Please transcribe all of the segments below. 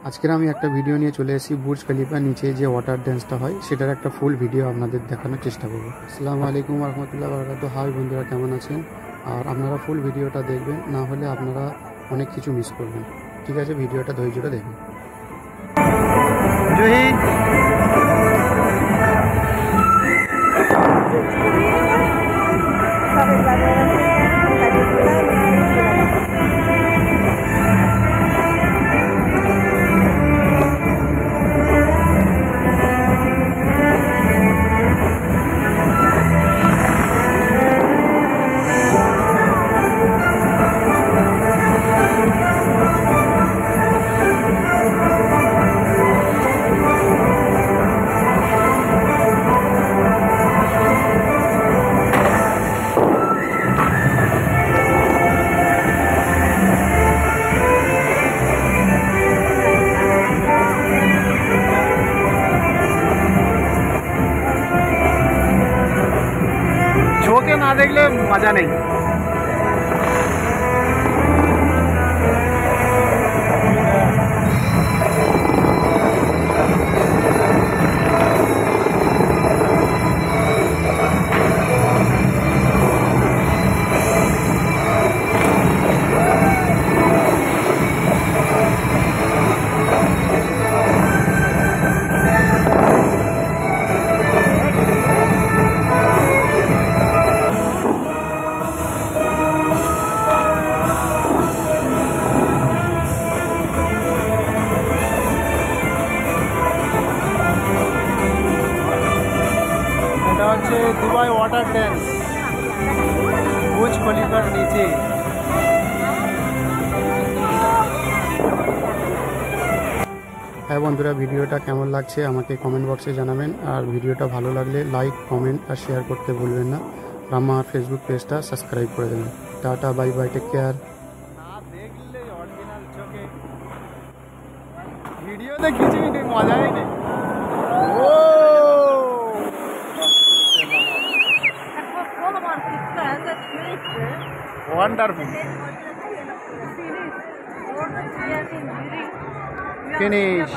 আজকের আমি একটা ভিডিও নিয়ে চলে এসেছি বুর্জ খলিফার নিচে যে ওয়াটার ড্যান্সটা হয় সেটার একটা ফুল ভিডিও আপনাদের দেখানোর চেষ্টা করব। আসসালামু আলাইকুম ওয়া রাহমাতুল্লাহি ওয়া বারাকাতুহু। হাই বন্ধুরা, কেমন আছেন? আর আপনারা ফুল ভিডিওটা দেখবেন, না হলে আপনারা অনেক কিছু মিস করবেন। ঠিক আছে, ভিডিওটা ধৈর্য দেখুন। জুহি চোখে না দেখলে মজা নেই। দুবাই ওয়াটার ড্যান্স বুর্জ খলিফার নিচে। হ্যাঁ বন্ধুরা, ভিডিওটা কেমন লাগছে আমাকে কমেন্ট বক্সে জানাবেন। আর ভিডিওটা ভালো লাগলে লাইক, কমেন্ট আর শেয়ার করতে ভুলবেন না। আমার ফেসবুক পেজটা সাবস্ক্রাইব করে দেবেন। Tata, bye bye, take care. না দেখলে অরিজিনাল চোখে ভিডিওতে কিছুই নেই, মজাই নেই। Wonderful. Finish.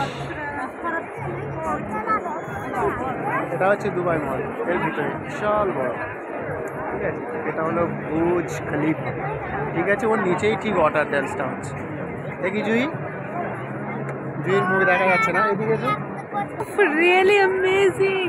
এটা হচ্ছে দুবাই মল, এর ভিতরে বিশাল বড়। ঠিক আছে, এটা হলো বুর্জ খলিফা। ঠিক আছে, ওর নিচেই ঠিক ওয়াটার ড্যান্সটা হচ্ছে। দেখি জুহির মুখ দেখা যাচ্ছে না, এদিকে। Really amazing.